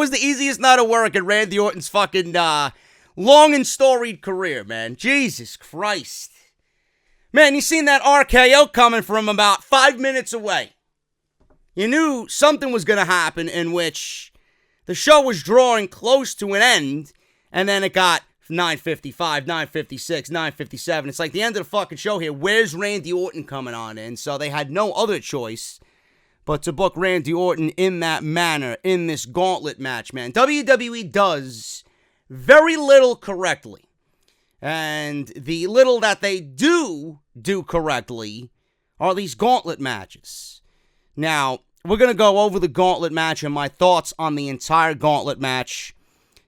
was the easiest night of work in Randy Orton's fucking long and storied career, man. Jesus Christ. Man, you seen that RKO coming from about 5 minutes away. You knew something was going to happen in which the show was drawing close to an end, and then it got 9:55, 9:56, 9:57. It's like the end of the fucking show here. Where's Randy Orton coming on in? So they had no other choice but to book Randy Orton in that manner, in this gauntlet match, man. WWE does very little correctly. And the little that they do correctly are these gauntlet matches. Now, we're going to go over the gauntlet match and my thoughts on the entire gauntlet match.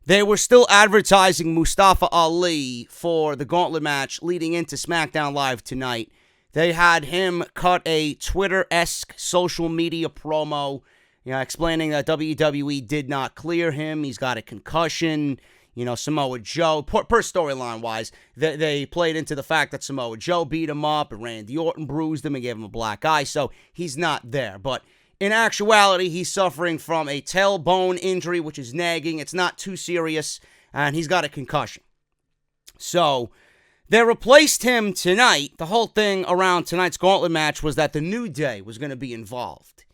They were still advertising Mustafa Ali for the gauntlet match leading into SmackDown Live tonight. They had him cut a Twitter-esque social media promo, explaining that WWE did not clear him. He's got a concussion. Samoa Joe, per storyline-wise, they played into the fact that Samoa Joe beat him up and Randy Orton bruised him and gave him a black eye, so he's not there. But in actuality, he's suffering from a tailbone injury, which is nagging. It's not too serious, and he's got a concussion. So they replaced him tonight. The whole thing around tonight's gauntlet match was that the New Day was going to be involved.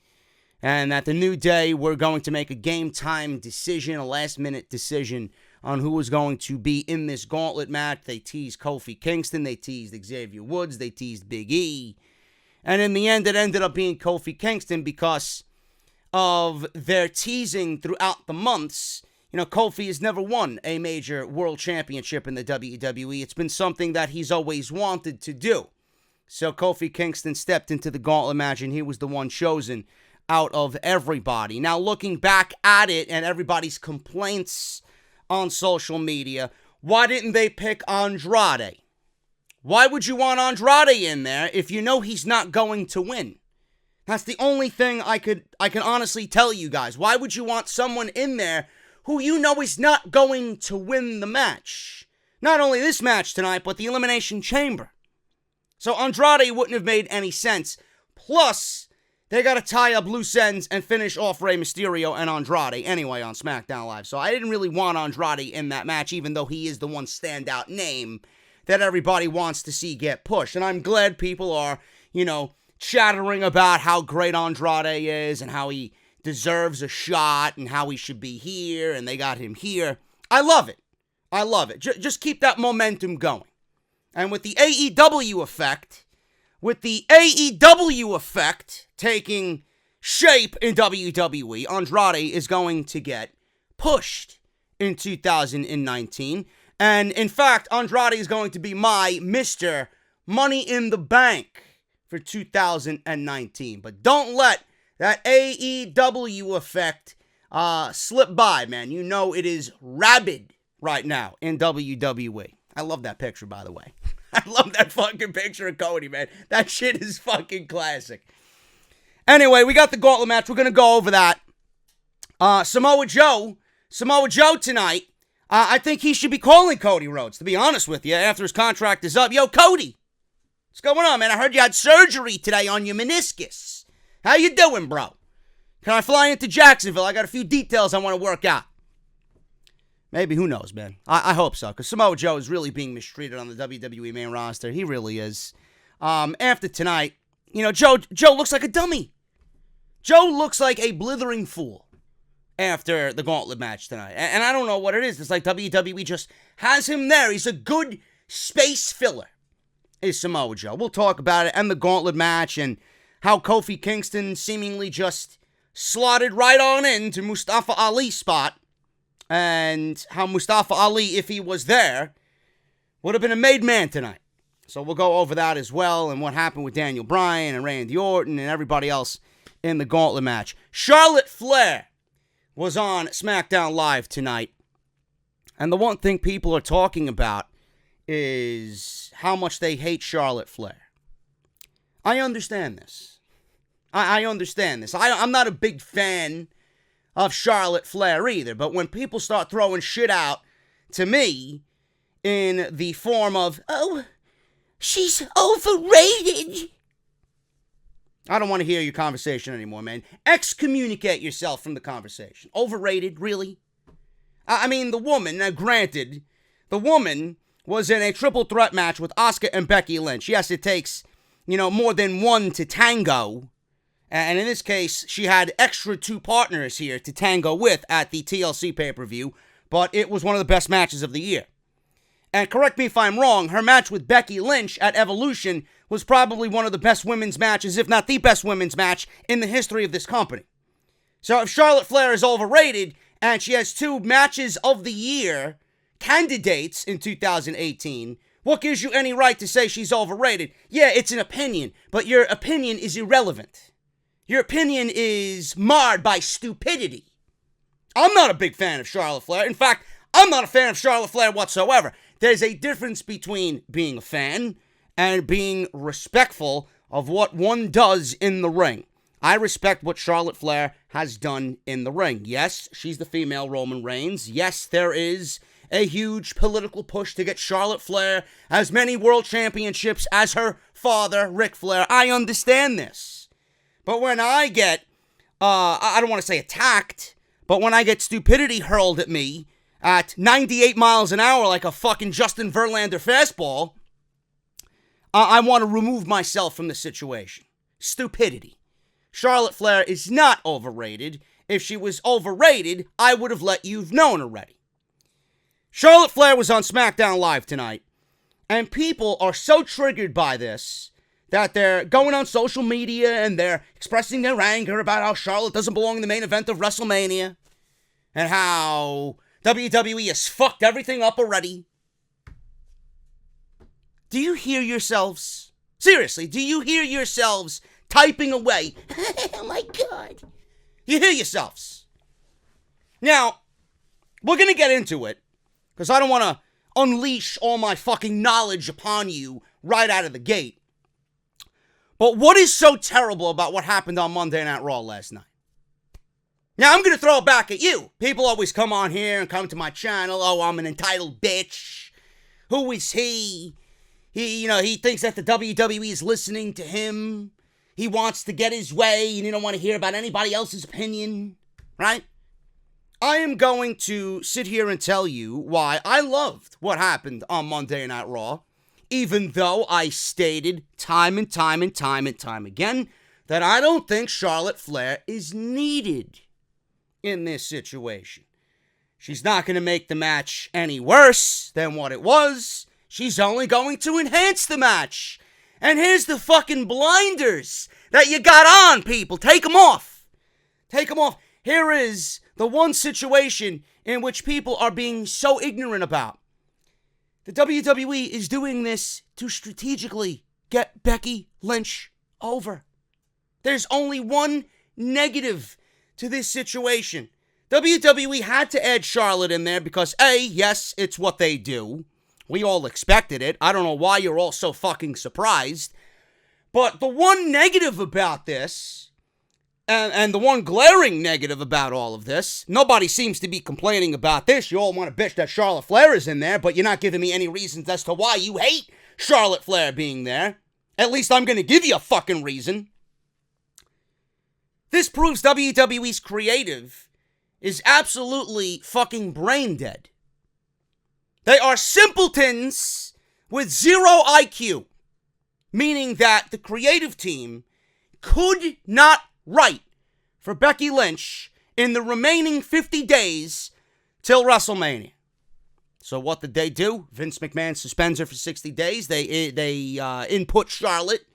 And that the New Day were going to make a game-time decision, a last-minute decision on who was going to be in this gauntlet match. They teased Kofi Kingston. They teased Xavier Woods. They teased Big E. And in the end, it ended up being Kofi Kingston because of their teasing throughout the months. Kofi has never won a major world championship in the WWE. It's been something that he's always wanted to do. So Kofi Kingston stepped into the gauntlet match, and he was the one chosen out of everybody. Now, looking back at it and everybody's complaints on social media, why didn't they pick Andrade? Why would you want Andrade in there if you know he's not going to win? That's the only thing I can honestly tell you guys. Why would you want someone in there who you know is not going to win the match? Not only this match tonight, but the Elimination Chamber. So Andrade wouldn't have made any sense. Plus, they got to tie up loose ends and finish off Rey Mysterio and Andrade anyway on SmackDown Live. So I didn't really want Andrade in that match, even though he is the one standout name that everybody wants to see get pushed. And I'm glad people are, chattering about how great Andrade is and how he deserves a shot and how he should be here and they got him here. I love it. I love it. Just keep that momentum going. And with the AEW effect, taking shape in WWE, Andrade is going to get pushed in 2019. And in fact, Andrade is going to be my Mr. Money in the Bank for 2019. But don't let that AEW effect slip by, man. You know it is rabid right now in WWE. I love that picture, by the way. I love that fucking picture of Cody, man. That shit is fucking classic. Anyway, we got the gauntlet match. We're going to go over that. Samoa Joe tonight. I think he should be calling Cody Rhodes, to be honest with you, after his contract is up. Yo, Cody, what's going on, man? I heard you had surgery today on your meniscus. How you doing, bro? Can I fly into Jacksonville? I got a few details I want to work out. Maybe, who knows, man? I hope so, because Samoa Joe is really being mistreated on the WWE main roster. He really is. After tonight, Joe looks like a dummy. Joe looks like a blithering fool after the gauntlet match tonight. And I don't know what it is. It's like WWE just has him there. He's a good space filler, is Samoa Joe. We'll talk about it and the gauntlet match and how Kofi Kingston seemingly just slotted right on into Mustafa Ali's spot. And how Mustafa Ali, if he was there, would have been a made man tonight. So we'll go over that as well and what happened with Daniel Bryan and Randy Orton and everybody else in the gauntlet match. Charlotte Flair was on SmackDown Live tonight. And the one thing people are talking about is how much they hate Charlotte Flair. I understand this. I understand this. I'm not a big fan of Charlotte Flair either, but when people start throwing shit out to me in the form of, oh, she's overrated, I don't want to hear your conversation anymore, man. Excommunicate yourself from the conversation. Overrated, really? I mean, the woman, now granted, the woman was in a triple threat match with Asuka and Becky Lynch. Yes, it takes, more than one to tango. And in this case, she had extra two partners here to tango with at the TLC pay-per-view. But it was one of the best matches of the year. And correct me if I'm wrong, her match with Becky Lynch at Evolution was probably one of the best women's matches, if not the best women's match, in the history of this company. So if Charlotte Flair is overrated, and she has two matches of the year candidates in 2018, what gives you any right to say she's overrated? Yeah, it's an opinion, but your opinion is irrelevant. Your opinion is marred by stupidity. I'm not a big fan of Charlotte Flair. In fact, I'm not a fan of Charlotte Flair whatsoever. There's a difference between being a fan and being respectful of what one does in the ring. I respect what Charlotte Flair has done in the ring. Yes, she's the female Roman Reigns. Yes, there is a huge political push to get Charlotte Flair as many world championships as her father, Ric Flair. I understand this. But when I get, I don't want to say attacked, but when I get stupidity hurled at me at 98 miles an hour like a fucking Justin Verlander fastball, I want to remove myself from the situation. Stupidity. Charlotte Flair is not overrated. If she was overrated, I would have let you've known already. Charlotte Flair was on SmackDown Live tonight, and people are so triggered by this that they're going on social media and they're expressing their anger about how Charlotte doesn't belong in the main event of WrestleMania and how WWE has fucked everything up already. Do you hear yourselves? Seriously, do you hear yourselves typing away? Oh my God. You hear yourselves. Now, we're going to get into it because I don't want to unleash all my fucking knowledge upon you right out of the gate. But what is so terrible about what happened on Monday Night Raw last night? Now, I'm going to throw it back at you. People always come on here and come to my channel. Oh, I'm an entitled bitch. Who is he? He thinks that the WWE is listening to him. He wants to get his way and he don't want to hear about anybody else's opinion, right? I am going to sit here and tell you why I loved what happened on Monday Night Raw, even though I stated time and time again that I don't think Charlotte Flair is needed in this situation. She's not going to make the match any worse than what it was. She's only going to enhance the match. And here's the fucking blinders that you got on, people. Take them off. Take them off. Here is the one situation in which people are being so ignorant about. The WWE is doing this to strategically get Becky Lynch over. There's only one negative to this situation. WWE had to add Charlotte in there because, A, yes, it's what they do. We all expected it. I don't know why you're all so fucking surprised. But the one negative about this, and the one glaring negative about all of this, nobody seems to be complaining about this. You all want to bitch that Charlotte Flair is in there, but you're not giving me any reasons as to why you hate Charlotte Flair being there. At least I'm going to give you a fucking reason. This proves WWE's creative is absolutely fucking brain dead. They are simpletons with zero IQ, meaning that the creative team could not write for Becky Lynch in the remaining 50 days till WrestleMania. So what did they do? Vince McMahon suspends her for 60 days. They input Charlotte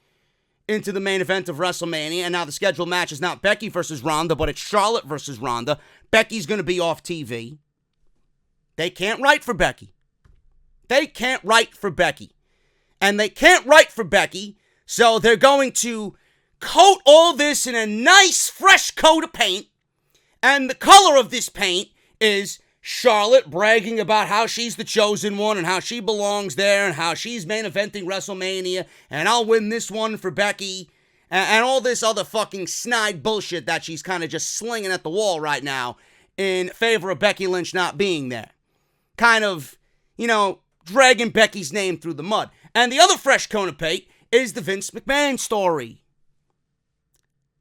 into the main event of WrestleMania, and now the scheduled match is not Becky versus Ronda, but it's Charlotte versus Ronda. Becky's going to be off TV. They can't write for Becky. They can't write for Becky. And they can't write for Becky, so they're going to coat all this in a nice, fresh coat of paint. And the color of this paint is Charlotte bragging about how she's the chosen one and how she belongs there and how she's main eventing WrestleMania and I'll win this one for Becky and all this other fucking snide bullshit that she's kind of just slinging at the wall right now in favor of Becky Lynch not being there. Kind of, dragging Becky's name through the mud. And the other fresh coat of paint is the Vince McMahon story.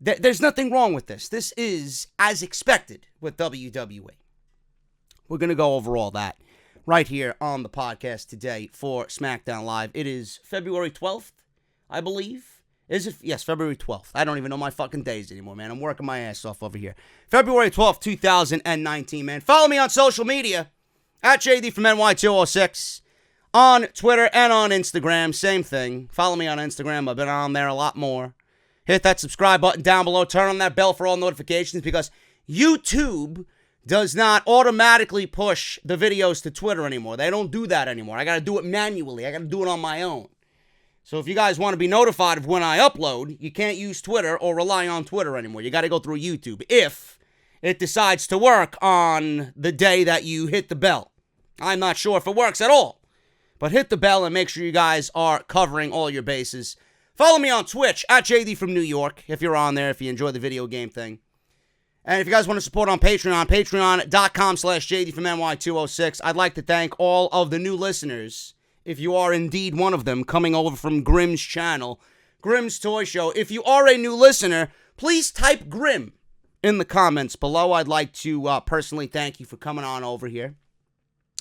There's nothing wrong with this. This is as expected with WWE. We're going to go over all that right here on the podcast today for SmackDown Live. It is February 12th, I believe. Is it? Yes, February 12th. I don't even know my fucking days anymore, man. I'm working my ass off over here. February 12th, 2019, man. Follow me on social media at JD from NY206 on Twitter and on Instagram. Same thing. Follow me on Instagram. I've been on there a lot more. Hit that subscribe button down below. Turn on that bell for all notifications because YouTube does not automatically push the videos to Twitter anymore. They don't do that anymore. I got to do it manually. I got to do it on my own. So if you guys want to be notified of when I upload, you can't use Twitter or rely on Twitter anymore. You got to go through YouTube if it decides to work on the day that you hit the bell. I'm not sure if it works at all. But hit the bell and make sure you guys are covering all your bases. Follow me on Twitch at JD from New York if you're on there, if you enjoy the video game thing. And if you guys want to support on Patreon, patreon.com/JD from NY206. I'd like to thank all of the new listeners, if you are indeed one of them, coming over from Grimm's channel, Grimm's Toy Show. If you are a new listener, please type Grimm in the comments below. I'd like to personally thank you for coming on over here.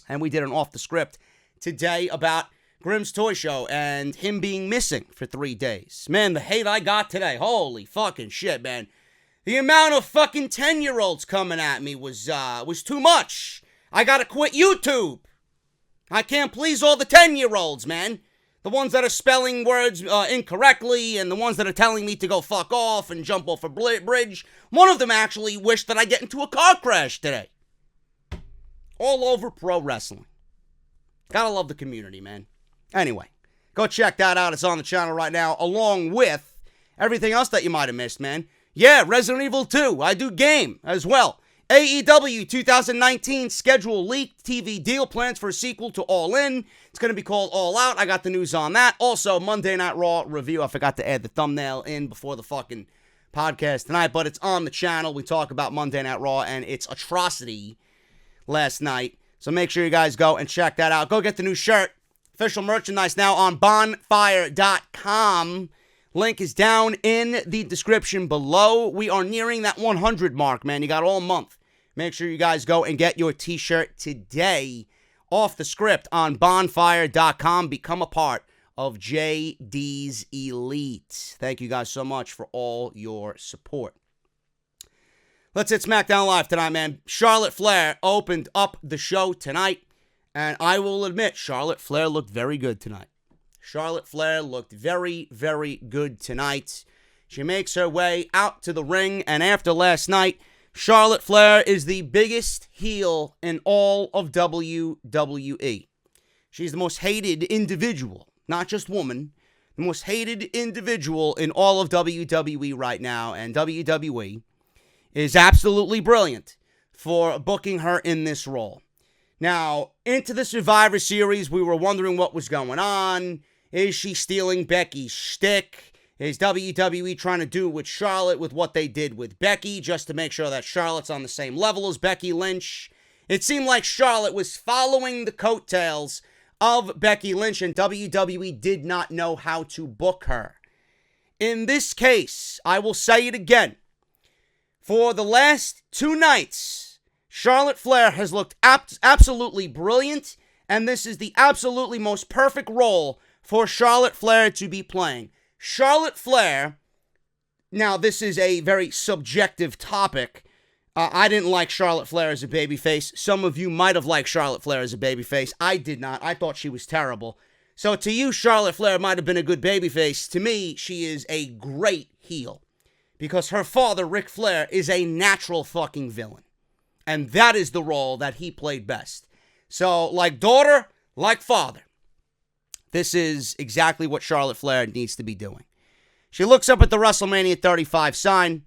And we did an off the script today about Grimm's Toy Show and him being missing for 3 days. Man, the hate I got today, holy fucking shit, man. The amount of fucking 10-year-olds coming at me was too much. I gotta quit YouTube. I can't please all the 10-year-olds, man. The ones that are spelling words incorrectly and the ones that are telling me to go fuck off and jump off a bridge. One of them actually wished that I get into a car crash today. All over pro wrestling. Gotta love the community, man. Anyway, go check that out. It's on the channel right now, along with everything else that you might have missed, man. Yeah, Resident Evil 2. I do game as well. AEW 2019 schedule leaked. TV deal plans for a sequel to All In. It's going to be called All Out. I got the news on that. Also, Monday Night Raw review. I forgot to add the thumbnail in before the fucking podcast tonight, but it's on the channel. We talk about Monday Night Raw and its atrocity last night. So make sure you guys go and check that out. Go get the new shirt. Official merchandise now on bonfire.com. Link is down in the description below. We are nearing that 100 mark, man. You got all month. Make sure you guys go and get your t-shirt today off the script on bonfire.com. Become a part of JD's Elite. Thank you guys so much for all your support. Let's hit SmackDown Live tonight, man. Charlotte Flair opened up the show tonight, and I will admit, Charlotte Flair looked very good tonight. Charlotte Flair looked very, very good tonight. She makes her way out to the ring, and after last night, Charlotte Flair is the biggest heel in all of WWE. She's the most hated individual, not just woman, the most hated individual in all of WWE right now, and WWE is absolutely brilliant for booking her in this role. Now, into the Survivor Series, we were wondering what was going on. Is she stealing Becky's shtick? Is WWE trying to do with Charlotte with what they did with Becky just to make sure that Charlotte's on the same level as Becky Lynch? It seemed like Charlotte was following the coattails of Becky Lynch, and WWE did not know how to book her. In this case, I will say it again. For the last 2 nights, Charlotte Flair has looked absolutely brilliant, and this is the absolutely most perfect role for Charlotte Flair to be playing. Charlotte Flair, now this is a very subjective topic. I didn't like Charlotte Flair as a babyface. Some of you might have liked Charlotte Flair as a babyface. I did not. I thought she was terrible. So to you, Charlotte Flair might have been a good babyface. To me, she is a great heel. Because her father, Ric Flair, is a natural fucking villain. And that is the role that he played best. So, like daughter, like father. This is exactly what Charlotte Flair needs to be doing. She looks up at the WrestleMania 35 sign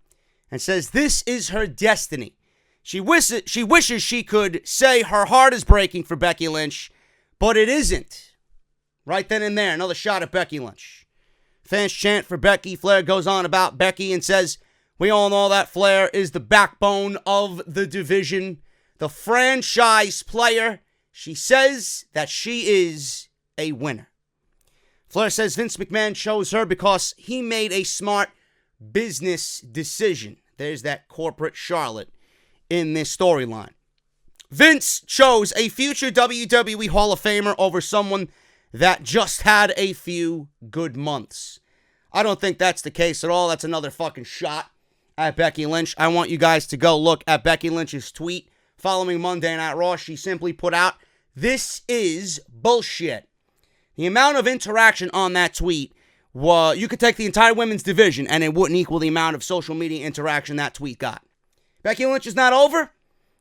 and says this is her destiny. She wishes she could say her heart is breaking for Becky Lynch, but it isn't. Right then and there, another shot at Becky Lynch. Fans chant for Becky. Flair goes on about Becky and says, we all know that Flair is the backbone of the division, the franchise player. She says that she is a winner. Flair says Vince McMahon chose her because he made a smart business decision. There's that corporate Charlotte in this storyline. Vince chose a future WWE Hall of Famer over someone that just had a few good months. I don't think that's the case at all. That's another fucking shot at Becky Lynch. I want you guys to go look at Becky Lynch's tweet following Monday Night Raw. She simply put out, "This is bullshit." The amount of interaction on that tweet, you could take the entire women's division and it wouldn't equal the amount of social media interaction that tweet got. Becky Lynch is not over?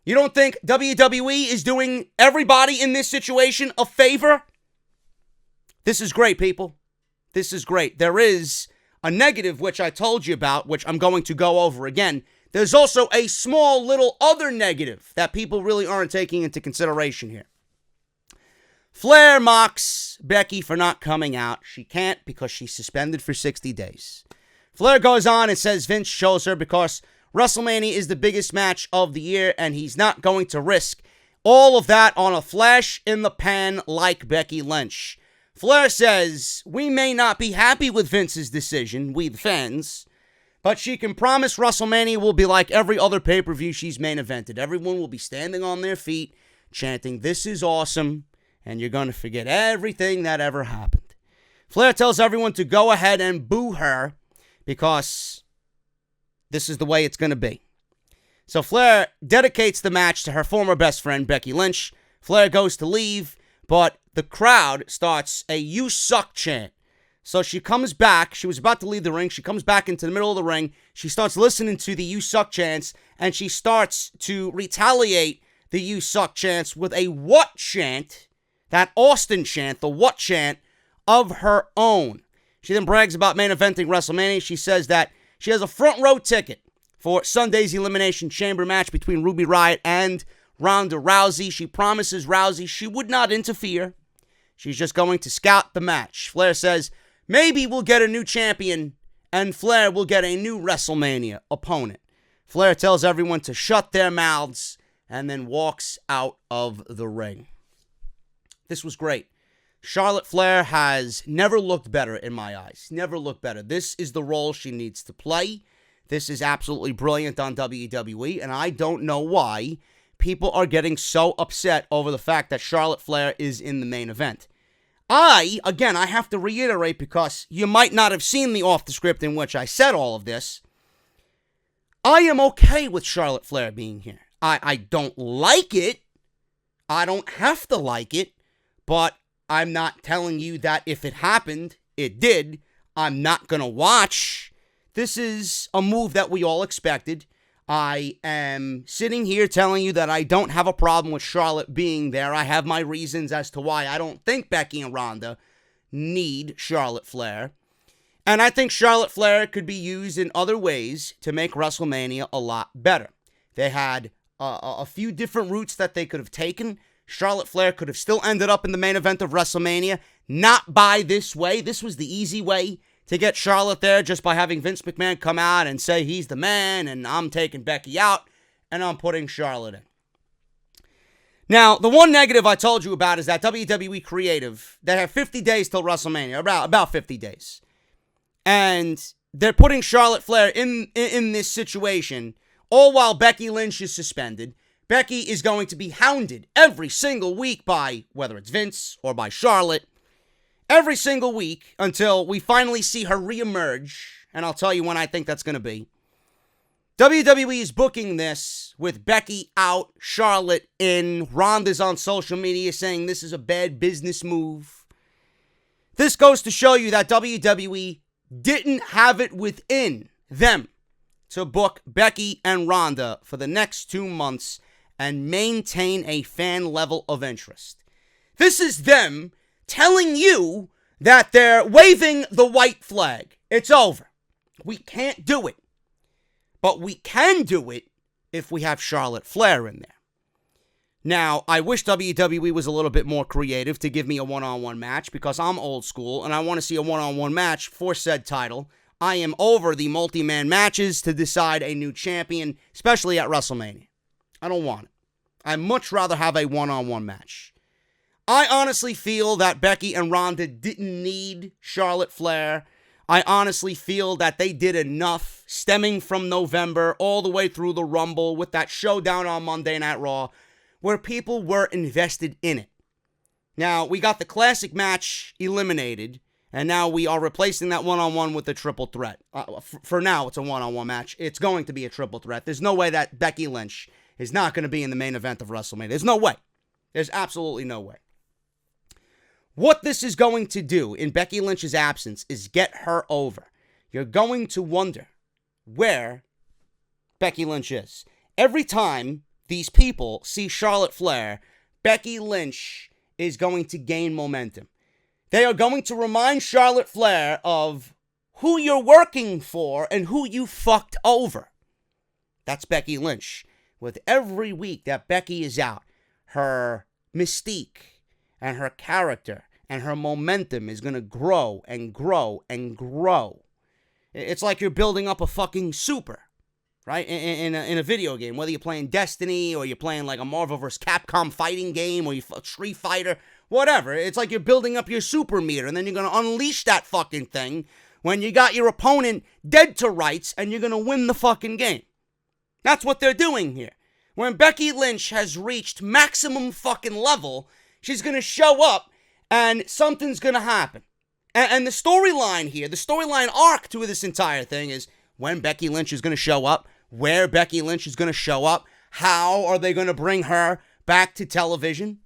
You don't think WWE is doing everybody in this situation a favor? This is great, people. This is great. There is a negative, which I told you about, which I'm going to go over again. There's also a small little other negative that people really aren't taking into consideration here. Flair mocks Becky for not coming out. She can't because she's suspended for 60 days. Flair goes on and says Vince chose her because WrestleMania is the biggest match of the year and he's not going to risk all of that on a flash in the pan like Becky Lynch. Flair says, "We may not be happy with Vince's decision, we the fans, but she can promise WrestleMania will be like every other pay-per-view she's main evented. Everyone will be standing on their feet, chanting, 'This is awesome,' and you're going to forget everything that ever happened." Flair tells everyone to go ahead and boo her because this is the way it's going to be. So Flair dedicates the match to her former best friend, Becky Lynch. Flair goes to leave, but the crowd starts a "You suck" chant. So she comes back. She was about to leave the ring. She comes back into the middle of the ring. She starts listening to the "You suck" chants, and she starts to retaliate the "You suck" chants with a "What" chant, that Austin chant, the "What" chant of her own. She then brags about main eventing WrestleMania. She says that she has a front row ticket for Sunday's Elimination Chamber match between Ruby Riott and Ronda Rousey. She promises Rousey she would not interfere. She's just going to scout the match. Flair says, maybe we'll get a new champion and Flair will get a new WrestleMania opponent. Flair tells everyone to shut their mouths and then walks out of the ring. This was great. Charlotte Flair has never looked better in my eyes. Never looked better. This is the role she needs to play. This is absolutely brilliant on WWE, and I don't know why people are getting so upset over the fact that Charlotte Flair is in the main event. I have to reiterate because you might not have seen the off the script in which I said all of this. I am okay with Charlotte Flair being here. I don't like it. I don't have to like it, but I'm not telling you that if it happened, it did. I'm not going to watch. This is a move that we all expected. I am sitting here telling you that I don't have a problem with Charlotte being there. I have my reasons as to why I don't think Becky and Ronda need Charlotte Flair. And I think Charlotte Flair could be used in other ways to make WrestleMania a lot better. They had a few different routes that they could have taken. Charlotte Flair could have still ended up in the main event of WrestleMania, not by this way. This was the easy way to get Charlotte there, just by having Vince McMahon come out and say he's the man and I'm taking Becky out and I'm putting Charlotte in. Now, the one negative I told you about is that WWE Creative, they have 50 days till WrestleMania, about 50 days. And they're putting Charlotte Flair in this situation, all while Becky Lynch is suspended. Becky is going to be hounded every single week by, whether it's Vince or by Charlotte, every single week until we finally see her reemerge, and I'll tell you when I think that's going to be. WWE is booking this with Becky out, Charlotte in. Ronda's on social media saying this is a bad business move. This goes to show you that WWE didn't have it within them to book Becky and Ronda for the next 2 months and maintain a fan level of interest. This is them telling you that they're waving the white flag. It's over. We can't do it. But we can do it if we have Charlotte Flair in there. Now, I wish WWE was a little bit more creative to give me a one-on-one match because I'm old school and I want to see a one-on-one match for said title. I am over the multi-man matches to decide a new champion, especially at WrestleMania. I don't want it. I'd much rather have a one-on-one match. I honestly feel that Becky and Ronda didn't need Charlotte Flair. I honestly feel that they did enough stemming from November all the way through the Rumble with that showdown on Monday Night Raw where people were invested in it. Now, we got the classic match eliminated, and now we are replacing that one-on-one with a triple threat. For now, it's a one-on-one match. It's going to be a triple threat. There's no way that Becky Lynch is not going to be in the main event of WrestleMania. There's no way. There's absolutely no way. What this is going to do in Becky Lynch's absence is get her over. You're going to wonder where Becky Lynch is. Every time these people see Charlotte Flair, Becky Lynch is going to gain momentum. They are going to remind Charlotte Flair of who you're working for and who you fucked over. That's Becky Lynch. With every week that Becky is out, her mystique and her character and her momentum is going to grow and grow and grow. It's like you're building up a fucking super, right? In a video game, whether you're playing Destiny or you're playing like a Marvel vs. Capcom fighting game or you Street Fighter, whatever. It's like you're building up your super meter and then you're going to unleash that fucking thing when you got your opponent dead to rights and you're going to win the fucking game. That's what they're doing here. When Becky Lynch has reached maximum fucking level, she's going to show up and something's going to happen. And the storyline here, the storyline arc to this entire thing is when Becky Lynch is going to show up, where Becky Lynch is going to show up, how are they going to bring her back to television?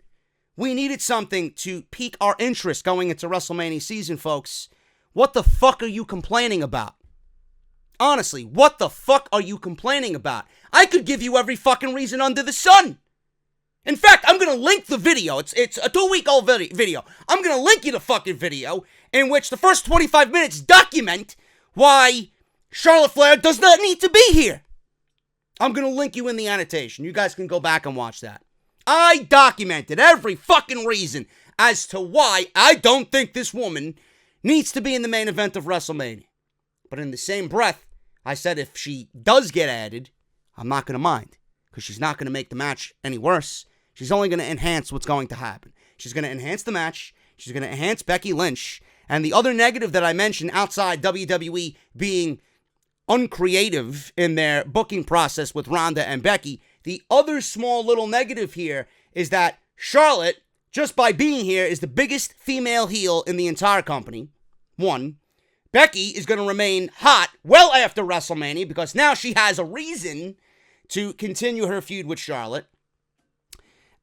We needed something to pique our interest going into WrestleMania season, folks. What the fuck are you complaining about? Honestly, what the fuck are you complaining about? I could give you every fucking reason under the sun. In fact, I'm going to link the video. It's a 2-week-old video. I'm going to link you the fucking video in which the first 25 minutes document why Charlotte Flair does not need to be here. I'm going to link you in the annotation. You guys can go back and watch that. I documented every fucking reason as to why I don't think this woman needs to be in the main event of WrestleMania. But in the same breath, I said if she does get added, I'm not going to mind. Because she's not going to make the match any worse. She's only going to enhance what's going to happen. She's going to enhance the match. She's going to enhance Becky Lynch. And the other negative that I mentioned outside WWE being uncreative in their booking process with Ronda and Becky, the other small little negative here is that Charlotte, just by being here, is the biggest female heel in the entire company. One. Becky is going to remain hot well after WrestleMania because now she has a reason to continue her feud with Charlotte.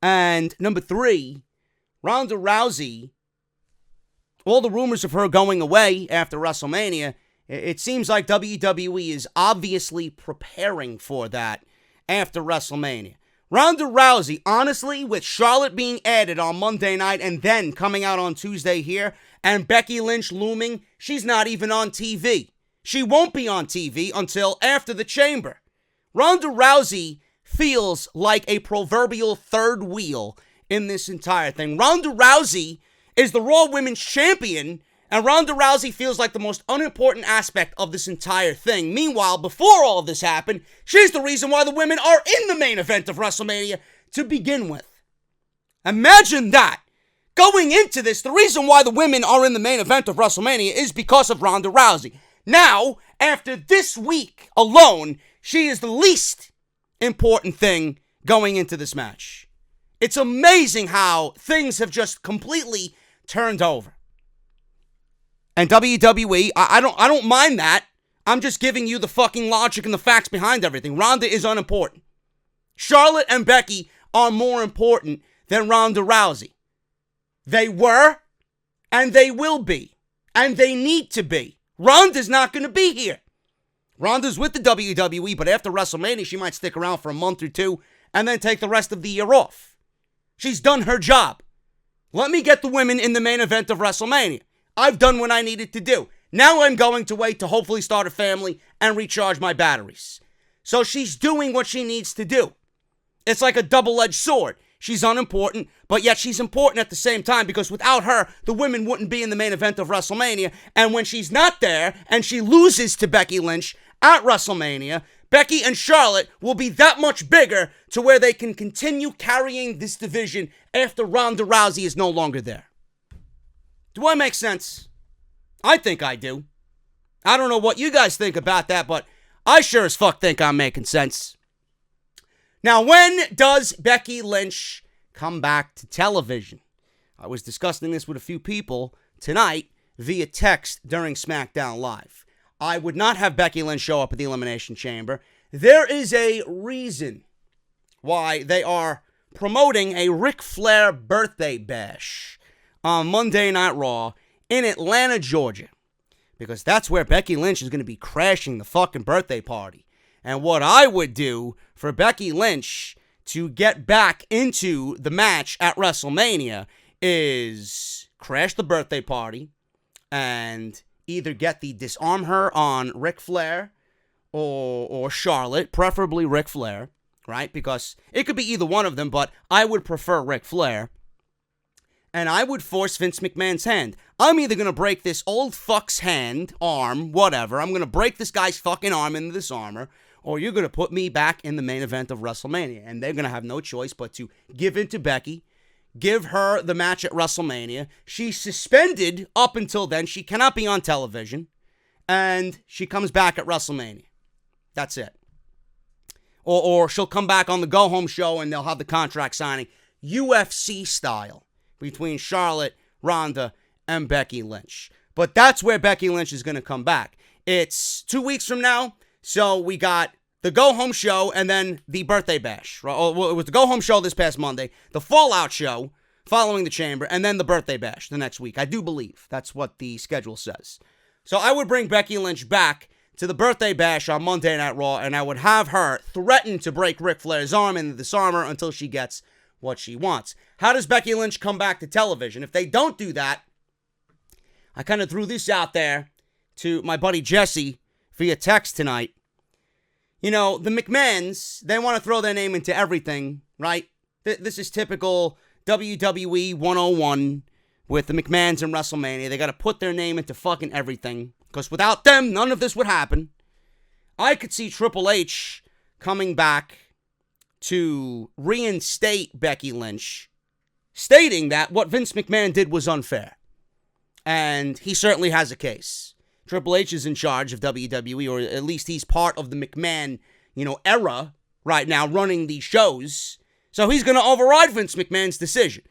And number 3, Ronda Rousey, all the rumors of her going away after WrestleMania, it seems like WWE is obviously preparing for that after WrestleMania. Ronda Rousey, honestly, with Charlotte being added on Monday night and then coming out on Tuesday here, and Becky Lynch looming, she's not even on TV. She won't be on TV until after the Chamber. Ronda Rousey feels like a proverbial third wheel in this entire thing. Ronda Rousey is the Raw Women's Champion, and Ronda Rousey feels like the most unimportant aspect of this entire thing. Meanwhile, before all of this happened, she's the reason why the women are in the main event of WrestleMania to begin with. Imagine that. Going into this, the reason why the women are in the main event of WrestleMania is because of Ronda Rousey. Now, after this week alone, she is the least important thing going into this match. It's amazing how things have just completely turned over. And WWE, I don't mind that. I'm just giving you the fucking logic and the facts behind everything. Ronda is unimportant. Charlotte and Becky are more important than Ronda Rousey. They were, and they will be, and they need to be. Ronda's not going to be here. Ronda's with the WWE, but after WrestleMania, she might stick around for a month or two and then take the rest of the year off. She's done her job. Let me get the women in the main event of WrestleMania. I've done what I needed to do. Now I'm going to wait to hopefully start a family and recharge my batteries. So she's doing what she needs to do. It's like a double-edged sword. She's unimportant, but yet she's important at the same time because without her, the women wouldn't be in the main event of WrestleMania. And when she's not there and she loses to Becky Lynch at WrestleMania, Becky and Charlotte will be that much bigger to where they can continue carrying this division after Ronda Rousey is no longer there. Do I make sense? I think I do. I don't know what you guys think about that, but I sure as fuck think I'm making sense. Now, when does Becky Lynch come back to television? I was discussing this with a few people tonight via text during SmackDown Live. I would not have Becky Lynch show up at the Elimination Chamber. There is a reason why they are promoting a Ric Flair birthday bash on Monday Night Raw in Atlanta, Georgia. Because that's where Becky Lynch is going to be crashing the fucking birthday party. And what I would do for Becky Lynch to get back into the match at WrestleMania is crash the birthday party and either get the disarm her on Ric Flair or Charlotte, preferably Ric Flair, right? Because it could be either one of them, but I would prefer Ric Flair. And I would force Vince McMahon's hand. I'm either going to break this old fuck's hand, arm, whatever. I'm going to break this guy's fucking arm into this armor, or you're going to put me back in the main event of WrestleMania. And they're going to have no choice but to give in to Becky, give her the match at WrestleMania. She's suspended up until then. She cannot be on television. And she comes back at WrestleMania. That's it. Or she'll come back on the go-home show and they'll have the contract signing UFC style between Charlotte, Ronda, and Becky Lynch. But that's where Becky Lynch is going to come back. It's 2 weeks from now, so we got the go-home show and then the birthday bash. Well, it was the go-home show this past Monday, the Fallout show following the Chamber, and then the birthday bash the next week. I do believe that's what the schedule says. So I would bring Becky Lynch back to the birthday bash on Monday Night Raw, and I would have her threaten to break Ric Flair's arm in the disarmor until she gets what she wants. How does Becky Lynch come back to television? If they don't do that, I kind of threw this out there to my buddy Jesse via text tonight. You know, the McMahons, they want to throw their name into everything, right? This is typical WWE 101 with the McMahons and WrestleMania. They got to put their name into fucking everything, because without them, none of this would happen. I could see Triple H coming back to reinstate Becky Lynch, stating that what Vince McMahon did was unfair. And he certainly has a case. Triple H is in charge of WWE, or at least he's part of the McMahon, era right now, running these shows. So he's going to override Vince McMahon's decision.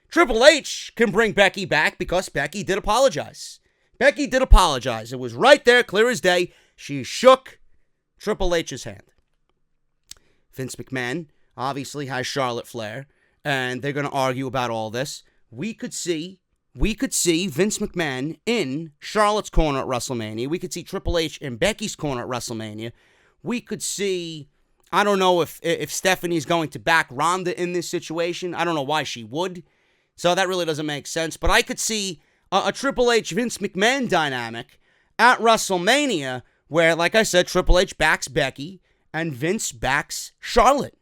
Triple H can bring Becky back because Becky did apologize. Becky did apologize. It was right there, clear as day. She shook Triple H's hand. Vince McMahon obviously has Charlotte Flair, and they're going to argue about all this. We could see Vince McMahon in Charlotte's corner at WrestleMania. We could see Triple H in Becky's corner at WrestleMania. We could see, I don't know if Stephanie's going to back Ronda in this situation. I don't know why she would. So that really doesn't make sense. But I could see a Triple H Vince McMahon dynamic at WrestleMania where, like I said, Triple H backs Becky and Vince backs Charlotte.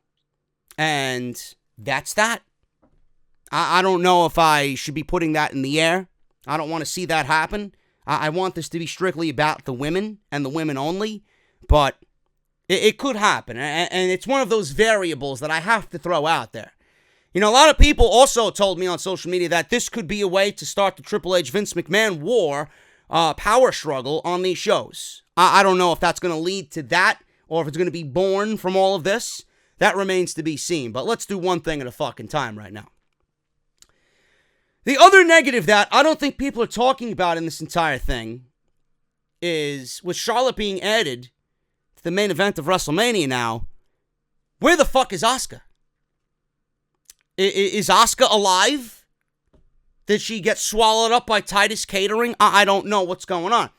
And that's that. I don't know if I should be putting that in the air. I don't want to see that happen. I want this to be strictly about the women and the women only. But it could happen. And it's one of those variables that I have to throw out there. A lot of people also told me on social media that this could be a way to start the Triple H Vince McMahon war power struggle on these shows. I don't know if that's going to lead to that or if it's going to be born from all of this. That remains to be seen. But let's do one thing at a fucking time right now. The other negative that I don't think people are talking about in this entire thing is with Charlotte being added to the main event of WrestleMania now, where the fuck is Asuka? Is Asuka alive? Did she get swallowed up by Titus Catering? I don't know what's going on.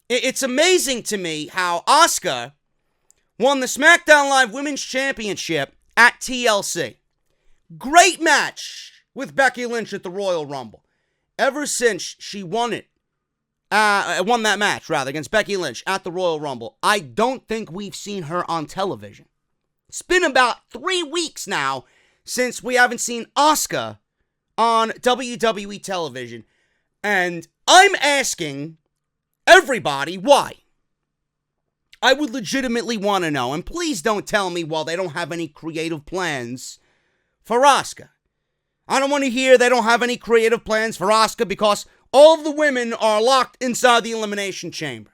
It's amazing to me how Asuka won the SmackDown Live Women's Championship at TLC. Great match with Becky Lynch at the Royal Rumble. Ever since she won that match, against Becky Lynch at the Royal Rumble, I don't think we've seen her on television. It's been about 3 weeks now since we haven't seen Asuka on WWE television. And I'm asking everybody why. I would legitimately want to know. And please don't tell me, well, they don't have any creative plans for Asuka. I don't want to hear they don't have any creative plans for Asuka because all of the women are locked inside the Elimination Chamber.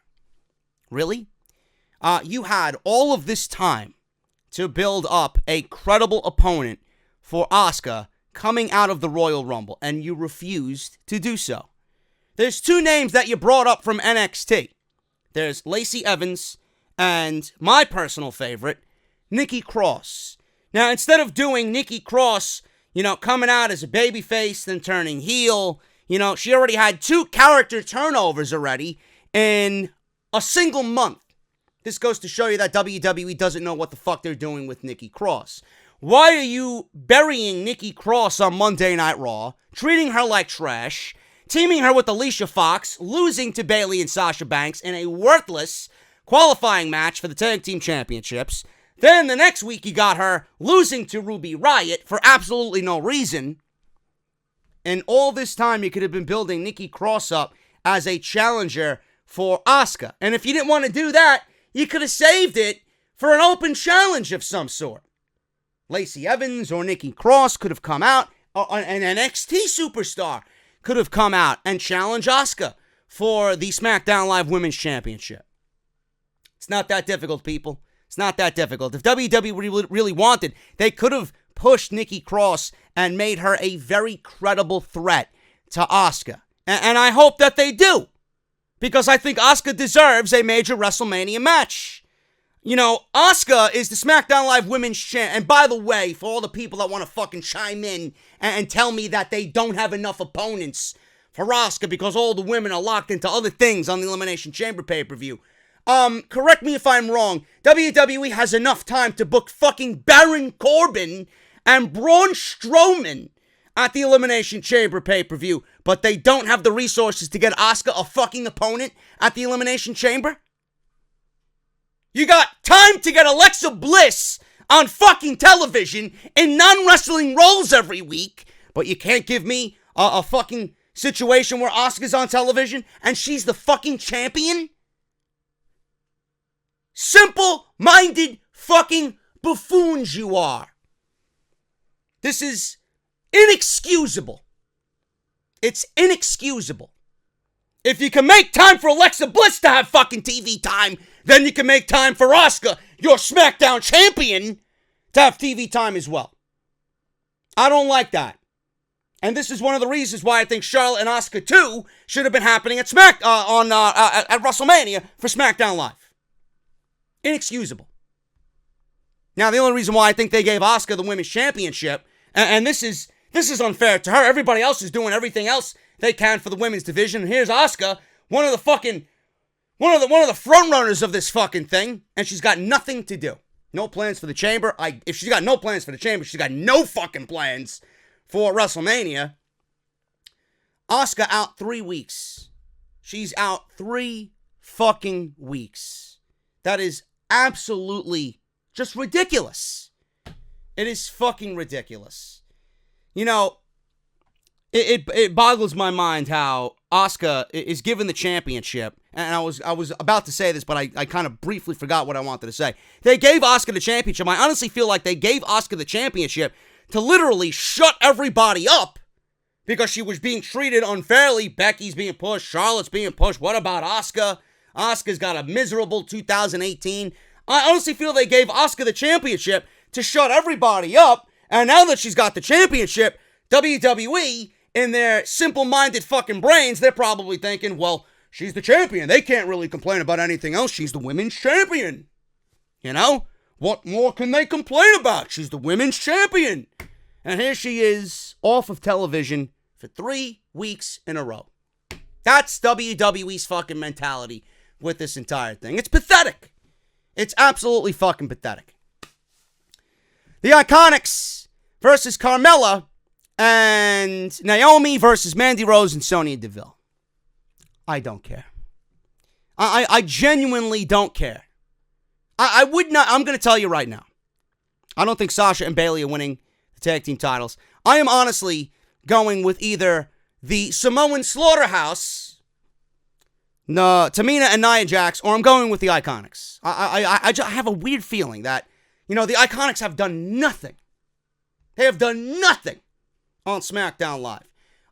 Really? You had all of this time to build up a credible opponent for Asuka coming out of the Royal Rumble, and you refused to do so. There's two names that you brought up from NXT. There's Lacey Evans and my personal favorite, Nikki Cross. Now, instead of doing Nikki Cross, coming out as a babyface, then turning heel, she already had 2 character turnovers already in a single month. This goes to show you that WWE doesn't know what the fuck they're doing with Nikki Cross. Why are you burying Nikki Cross on Monday Night Raw, treating her like trash, teaming her with Alicia Fox, losing to Bayley and Sasha Banks in a worthless qualifying match for the Tag Team Championships? Then the next week you got her losing to Ruby Riott for absolutely no reason. And all this time you could have been building Nikki Cross up as a challenger for Asuka. And if you didn't want to do that, you could have saved it for an open challenge of some sort. Lacey Evans or Nikki Cross could have come out, an NXT superstar could have come out and challenged Asuka for the SmackDown Live Women's Championship. It's not that difficult, people. It's not that difficult. If WWE really wanted, they could have pushed Nikki Cross and made her a very credible threat to Asuka. And I hope that they do. Because I think Asuka deserves a major WrestleMania match. Asuka is the SmackDown Live Women's Champ. And by the way, for all the people that want to fucking chime in and tell me that they don't have enough opponents for Asuka because all the women are locked into other things on the Elimination Chamber pay-per-view. Correct me if I'm wrong. WWE has enough time to book fucking Baron Corbin and Braun Strowman at the Elimination Chamber pay-per-view, but they don't have the resources to get Asuka a fucking opponent at the Elimination Chamber? You got time to get Alexa Bliss on fucking television in non-wrestling roles every week, but you can't give me a fucking situation where Asuka's on television and she's the fucking champion? Simple-minded fucking buffoons you are. This is inexcusable. It's inexcusable. If you can make time for Alexa Bliss to have fucking TV time, then you can make time for Asuka, your SmackDown champion, to have TV time as well. I don't like that. And this is one of the reasons why I think Charlotte and Asuka 2 should have been happening at at WrestleMania for SmackDown Live. Inexcusable. Now, the only reason why I think they gave Asuka the Women's Championship, and this is unfair to her. Everybody else is doing everything else they can for the women's division. And here's Asuka, one of the front runners of this fucking thing, and she's got nothing to do. No plans for the chamber. If she's got no plans for the chamber, she's got no fucking plans for WrestleMania. Asuka out 3 weeks. She's out 3 fucking weeks. That is absolutely just ridiculous. It is fucking ridiculous. It boggles my mind how Asuka is given the championship, and I was about to say this, but I kind of briefly forgot what I wanted to say. They gave Asuka the championship. I honestly feel like they gave Asuka the championship to literally shut everybody up because she was being treated unfairly. Becky's being pushed, Charlotte's being pushed. What about Asuka? Asuka's got a miserable 2018. I honestly feel they gave Asuka the championship to shut everybody up, and now that she's got the championship, WWE, in their simple-minded fucking brains, they're probably thinking, well, she's the champion. They can't really complain about anything else. She's the women's champion. What more can they complain about? She's the women's champion. And here she is, off of television for 3 weeks in a row. That's WWE's fucking mentality with this entire thing. It's pathetic. It's absolutely fucking pathetic. The Iconics versus Carmella and Naomi versus Mandy Rose and Sonya Deville. I don't care. I genuinely don't care. I would not. I'm going to tell you right now. I don't think Sasha and Bayley are winning the tag team titles. I am honestly going with either the Samoan Slaughterhouse, Tamina and Nia Jax, or I'm going with the Iconics. I have a weird feeling that, the Iconics have done nothing. They have done nothing on SmackDown Live.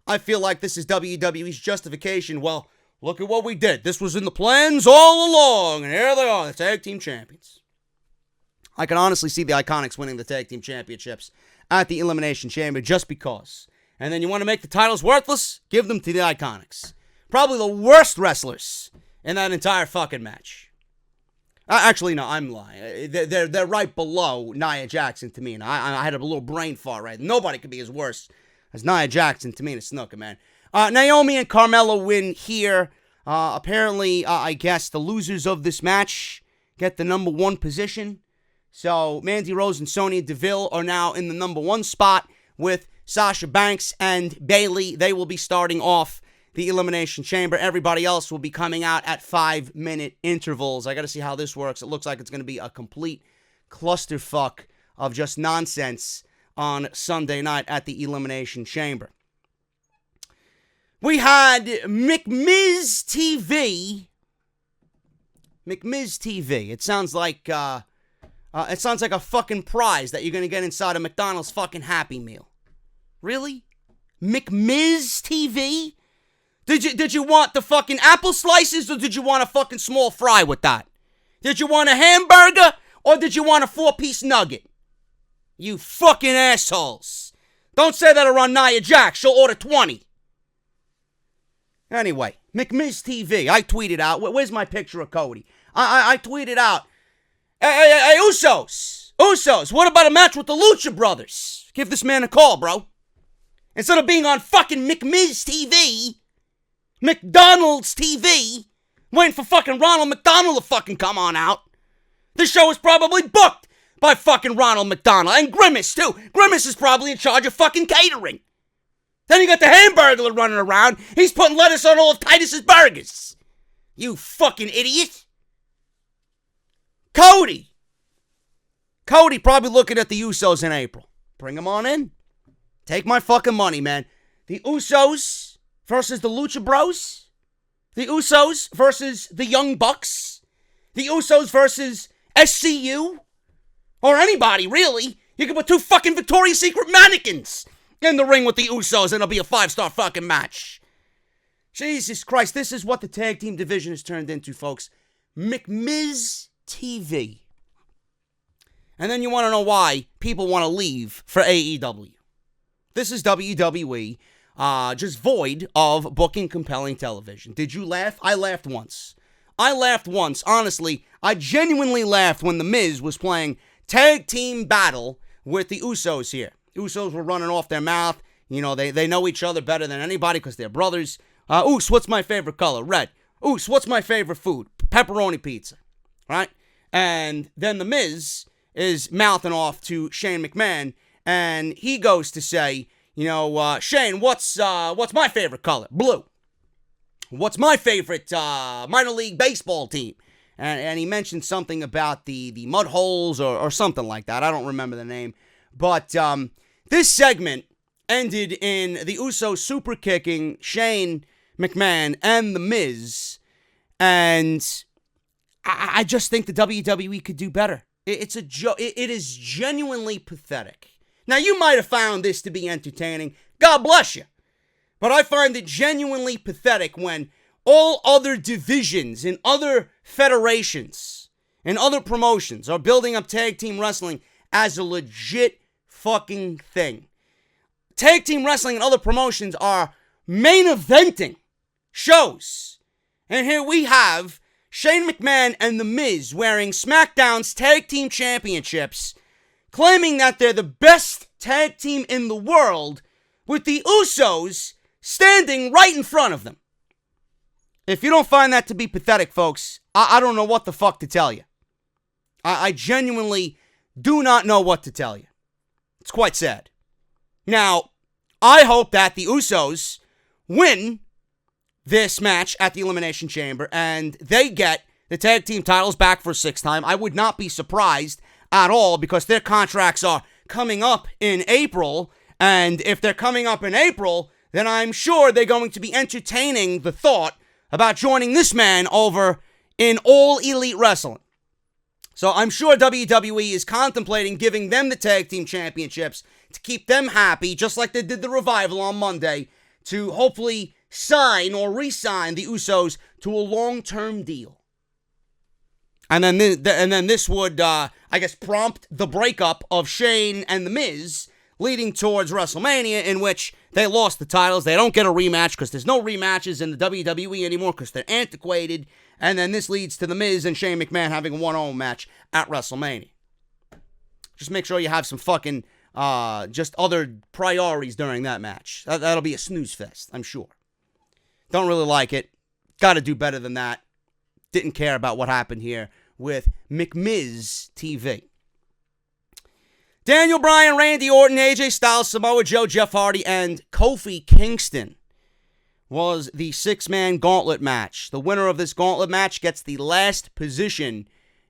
I feel like this is WWE's justification. Well, look at what we did. This was in the plans all along, and here they are, the tag team champions. I can honestly see the Iconics winning the tag team championships at the Elimination Chamber just because. And then you want to make the titles worthless? Give them to the Iconics. Probably the worst wrestlers in that entire fucking match. Actually, no, I'm lying. They're right below Nia Jackson, Tamina. I had a little brain fart right. Nobody could be as worse as Nia Jackson, Tamina Snuka, man. Naomi and Carmella win here. Apparently, I guess the losers of this match get the number 1 position. So, Mandy Rose and Sonya Deville are now in the number 1 spot with Sasha Banks and Bayley. They will be starting off the Elimination Chamber. Everybody else will be coming out at 5-minute intervals. I got to see how this works. It looks like it's going to be a complete clusterfuck of just nonsense on Sunday night at the Elimination Chamber. We had McMiz TV. McMiz TV. It sounds like a fucking prize that you're going to get inside a McDonald's fucking Happy Meal. Really? McMiz TV? Did you want the fucking apple slices or did you want a fucking small fry with that? Did you want a hamburger or did you want a 4-piece nugget? You fucking assholes. Don't say that around Nia Jax. She'll order 20. Anyway, McMiz TV. I tweeted out. Where's my picture of Cody? I tweeted out. Hey, Usos. Usos, what about a match with the Lucha Brothers? Give this man a call, bro. Instead of being on fucking McMiz TV... McDonald's TV, waiting for fucking Ronald McDonald to fucking come on out. This show is probably booked by fucking Ronald McDonald. And Grimace, too. Grimace is probably in charge of fucking catering. Then you got the Hamburglar running around. He's putting lettuce on all of Titus's burgers. You fucking idiot. Cody probably looking at the Usos in April. Bring them on in. Take my fucking money, man. The Usos... versus the Lucha Bros. The Usos versus the Young Bucks. The Usos versus SCU. Or anybody, really. You can put 2 fucking Victoria's Secret mannequins in the ring with the Usos and it'll be a 5-star fucking match. Jesus Christ, this is what the tag team division has turned into, folks. McMiz TV. And then you want to know why people want to leave for AEW. This is WWE. Just void of booking compelling television. Did you laugh? I laughed once. Honestly, I genuinely laughed when The Miz was playing tag team battle with the Usos here. Usos were running off their mouth. You know, they know each other better than anybody because they're brothers. Us, what's my favorite color? Red. Us, what's my favorite food? Pepperoni pizza. Right? And then The Miz is mouthing off to Shane McMahon, and he goes to say... Shane, what's my favorite color? Blue. What's my favorite minor league baseball team? And he mentioned something about the mud holes or something like that. I don't remember the name. But this segment ended in the Usos super kicking Shane McMahon and The Miz. And I just think the WWE could do better. It's a joke. It is genuinely pathetic. Now, you might have found this to be entertaining. God bless you. But I find it genuinely pathetic when all other divisions and other federations and other promotions are building up tag team wrestling as a legit fucking thing. Tag team wrestling and other promotions are main eventing shows. And here we have Shane McMahon and The Miz wearing SmackDown's tag team championships, claiming that they're the best tag team in the world, with the Usos standing right in front of them. If you don't find that to be pathetic, folks, I don't know what the fuck to tell you. I genuinely do not know what to tell you. It's quite sad. Now, I hope that the Usos win this match at the Elimination Chamber and they get the tag team titles back for a 6th time. I would not be surprised at all because their contracts are coming up in April, and if they're coming up in April, then I'm sure they're going to be entertaining the thought about joining this man over in All Elite Wrestling. So I'm sure WWE is contemplating giving them the tag team championships to keep them happy, just like they did the Revival on Monday, to hopefully sign or re-sign the Usos to a long-term deal. And then this would, I guess, prompt the breakup of Shane and The Miz, leading towards WrestleMania, in which they lost the titles. They don't get a rematch because there's no rematches in the WWE anymore because they're antiquated. And then this leads to The Miz and Shane McMahon having a one-on-one match at WrestleMania. Just make sure you have some fucking, just other priorities during that match. That'll be a snooze fest, I'm sure. Don't really like it. Got to do better than that. Didn't care about what happened here with McMiz TV. Daniel Bryan, Randy Orton, AJ Styles, Samoa Joe, Jeff Hardy, and Kofi Kingston was the six-man gauntlet match. The winner of this gauntlet match gets the last position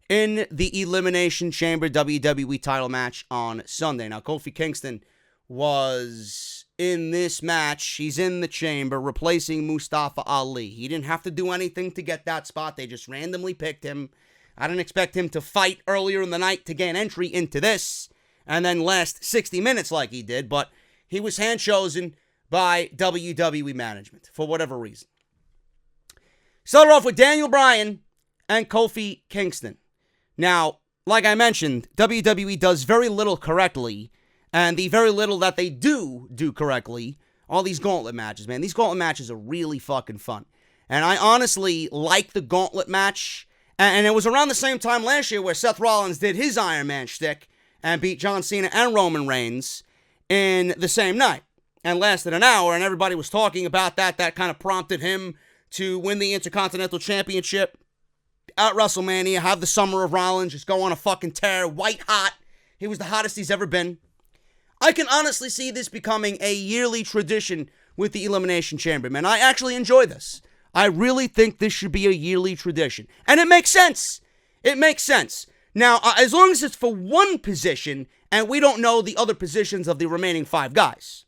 in the Elimination Chamber WWE title match on Sunday. Now, Kofi Kingston was in this match. He's in the chamber replacing Mustafa Ali. He didn't have to do anything to get that spot. They just randomly picked him. I didn't expect him to fight earlier in the night to gain entry into this and then last 60 minutes like he did, but he was hand-chosen by WWE management for whatever reason. Started off with Daniel Bryan and Kofi Kingston. Now, like I mentioned, WWE does very little correctly, and the very little that they do correctly are these gauntlet matches, man. These gauntlet matches are really fucking fun. And I honestly like the gauntlet match, and it was around the same time last year where Seth Rollins did his Iron Man shtick and beat John Cena and Roman Reigns in the same night and lasted an hour, and everybody was talking about that. That kind of prompted him to win the Intercontinental Championship at WrestleMania, have the Summer of Rollins, just go on a fucking tear, white hot. He was the hottest he's ever been. I can honestly see this becoming a yearly tradition with the Elimination Chamber, man. I actually enjoy this. I really think this should be a yearly tradition. And it makes sense. It makes sense. Now, as long as it's for one position, and we don't know the other positions of the remaining five guys.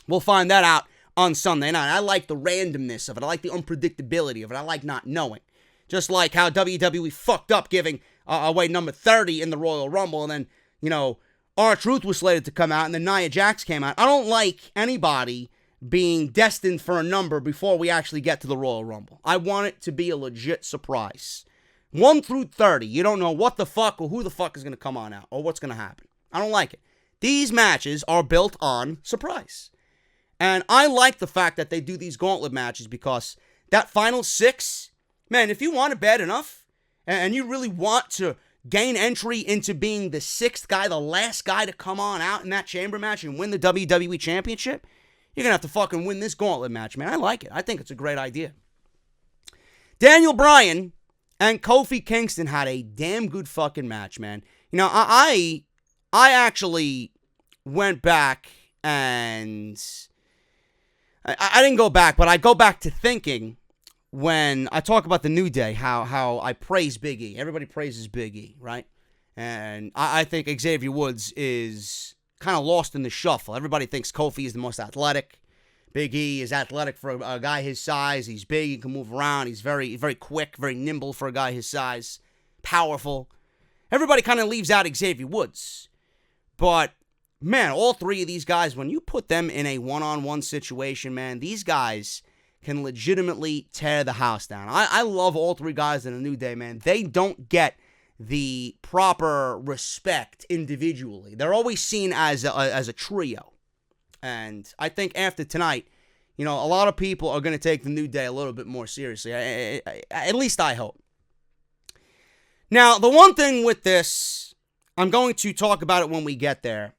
We'll find that out on Sunday night. I like the randomness of it. I like the unpredictability of it. I like not knowing. Just like how WWE fucked up giving away number 30 in the Royal Rumble, and then, you know, R-Truth was slated to come out, and then Nia Jax came out. I don't like anybody being destined for a number before we actually get to the Royal Rumble. I want it to be a legit surprise. 1 through 30, you don't know what the fuck or who the fuck is going to come on out or what's going to happen. I don't like it. These matches are built on surprise. And I like the fact that they do these gauntlet matches because that final 6, man, if you want it bad enough and you really want to gain entry into being the 6th guy, the last guy to come on out in that chamber match and win the WWE Championship, you're going to have to fucking win this gauntlet match, man. I like it. I think it's a great idea. Daniel Bryan and Kofi Kingston had a damn good fucking match, man. You know, I actually went back and I didn't go back, but I go back to thinking when I talk about the New Day, how I praise Big E. Everybody praises Big E, right? And I think Xavier Woods is kind of lost in the shuffle. Everybody thinks Kofi is the most athletic. Big E is athletic for a guy his size. He's big. He can move around. He's very, very quick, very nimble for a guy his size. Powerful. Everybody kind of leaves out Xavier Woods. But, man, all three of these guys, when you put them in a one-on-one situation, man, these guys can legitimately tear the house down. I love all three guys in the New Day, man. They don't get the proper respect individually. They're always seen as a trio. And I think after tonight, you know, a lot of people are going to take the New Day a little bit more seriously. At least I hope. Now, the one thing with this, I'm going to talk about it when we get there.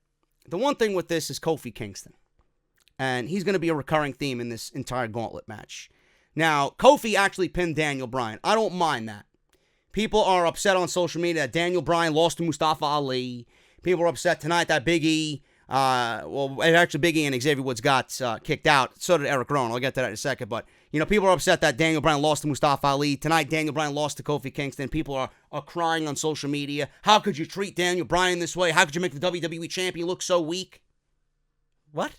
The one thing with this is Kofi Kingston. And he's going to be a recurring theme in this entire gauntlet match. Now, Kofi actually pinned Daniel Bryan. I don't mind that. People are upset on social media that Daniel Bryan lost to Mustafa Ali. People are upset tonight that Big E, actually Big E and Xavier Woods got kicked out. So did Eric Rowan. I'll get to that in a second. But, you know, people are upset that Daniel Bryan lost to Mustafa Ali. Tonight, Daniel Bryan lost to Kofi Kingston. People are crying on social media. How could you treat Daniel Bryan this way? How could you make the WWE champion look so weak? What?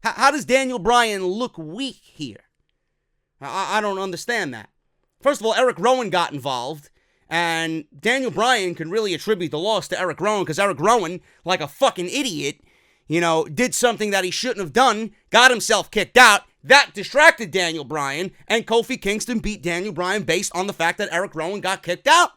How does Daniel Bryan look weak here? I don't understand that. First of all, Eric Rowan got involved, and Daniel Bryan can really attribute the loss to Eric Rowan, because Eric Rowan, like a fucking idiot, did something that he shouldn't have done, got himself kicked out. That distracted Daniel Bryan, and Kofi Kingston beat Daniel Bryan based on the fact that Eric Rowan got kicked out.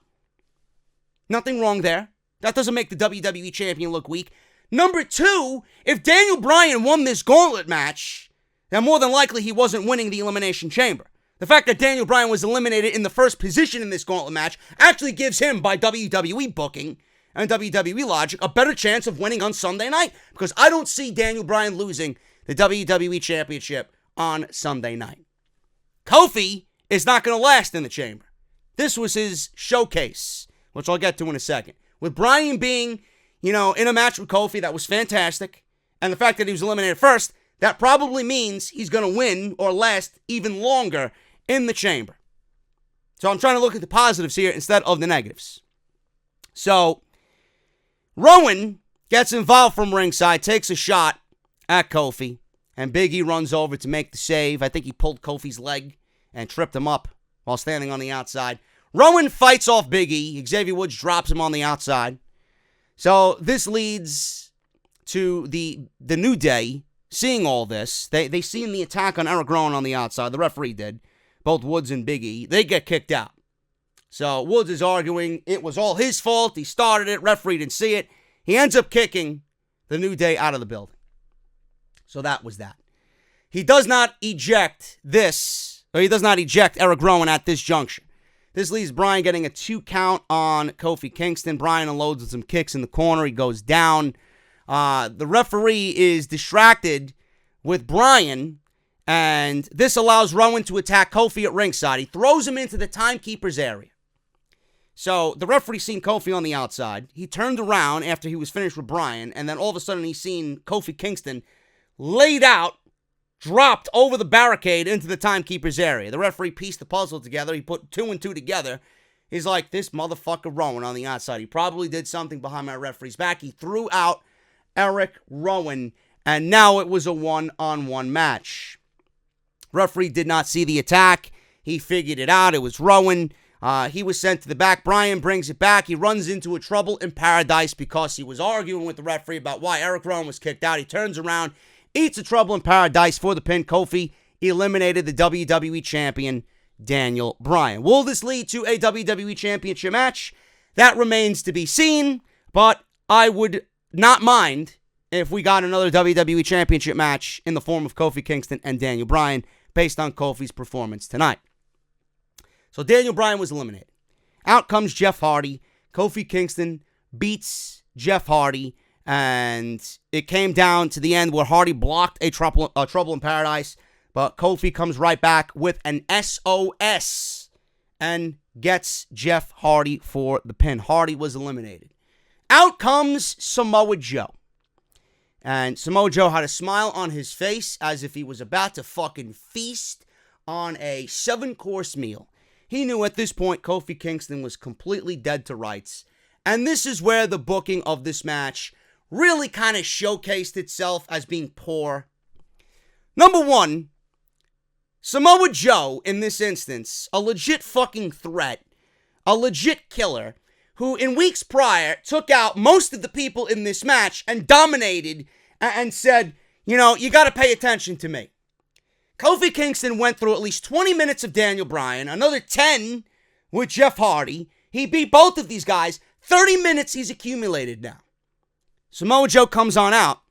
Nothing wrong there. That doesn't make the WWE champion look weak. Number two, if Daniel Bryan won this gauntlet match, then more than likely he wasn't winning the Elimination Chamber. The fact that Daniel Bryan was eliminated in the first position in this gauntlet match actually gives him, by WWE booking and WWE logic, a better chance of winning on Sunday night, because I don't see Daniel Bryan losing the WWE Championship on Sunday night. Kofi is not going to last in the chamber. This was his showcase, which I'll get to in a second. With Bryan being, in a match with Kofi that was fantastic, and the fact that he was eliminated first, that probably means he's going to win or last even longer in the chamber. So I'm trying to look at the positives here instead of the negatives. So Rowan gets involved from ringside, takes a shot at Kofi, and Big E runs over to make the save. I think he pulled Kofi's leg and tripped him up while standing on the outside. Rowan fights off Big E. Xavier Woods drops him on the outside. So this leads to the New Day seeing all this. They seen the attack on Eric Rowan on the outside. The referee did. Both Woods and Big E. They get kicked out. So Woods is arguing it was all his fault. He started it. Referee didn't see it. He ends up kicking the New Day out of the building. So that was that. He does not eject Eric Rowan at this juncture. This leaves Bryan getting a 2 count on Kofi Kingston. Bryan unloads with some kicks in the corner. He goes down. The referee is distracted with Bryan, and this allows Rowan to attack Kofi at ringside. He throws him into the timekeeper's area. So the referee seen Kofi on the outside. He turned around after he was finished with Bryan, and then all of a sudden he's seen Kofi Kingston laid out, dropped over the barricade into the timekeeper's area. The referee pieced the puzzle together. He put 2 and 2 together. He's like, this motherfucker Rowan on the outside. He probably did something behind my referee's back. He threw out Eric Rowan, and now it was a 1-on-1 match. Referee did not see the attack. He figured it out. It was Rowan. He was sent to the back. Bryan brings it back. He runs into a trouble in paradise because he was arguing with the referee about why Eric Rowan was kicked out. He turns around, eats a trouble in paradise for the pin. Kofi eliminated the WWE champion, Daniel Bryan. Will this lead to a WWE championship match? That remains to be seen, but I would not mind if we got another WWE championship match in the form of Kofi Kingston and Daniel Bryan based on Kofi's performance tonight. So Daniel Bryan was eliminated. Out comes Jeff Hardy. Kofi Kingston beats Jeff Hardy, and it came down to the end where Hardy blocked a trouble in paradise, but Kofi comes right back with an SOS and gets Jeff Hardy for the pin. Hardy was eliminated. Out comes Samoa Joe. And Samoa Joe had a smile on his face as if he was about to fucking feast on a 7-course meal. He knew at this point Kofi Kingston was completely dead to rights. And this is where the booking of this match really kind of showcased itself as being poor. Number one, Samoa Joe, in this instance, a legit fucking threat, a legit killer, who in weeks prior took out most of the people in this match and dominated and said, you got to pay attention to me. Kofi Kingston went through at least 20 minutes of Daniel Bryan, another 10 with Jeff Hardy. He beat both of these guys. 30 minutes he's accumulated now. Samoa Joe comes on out,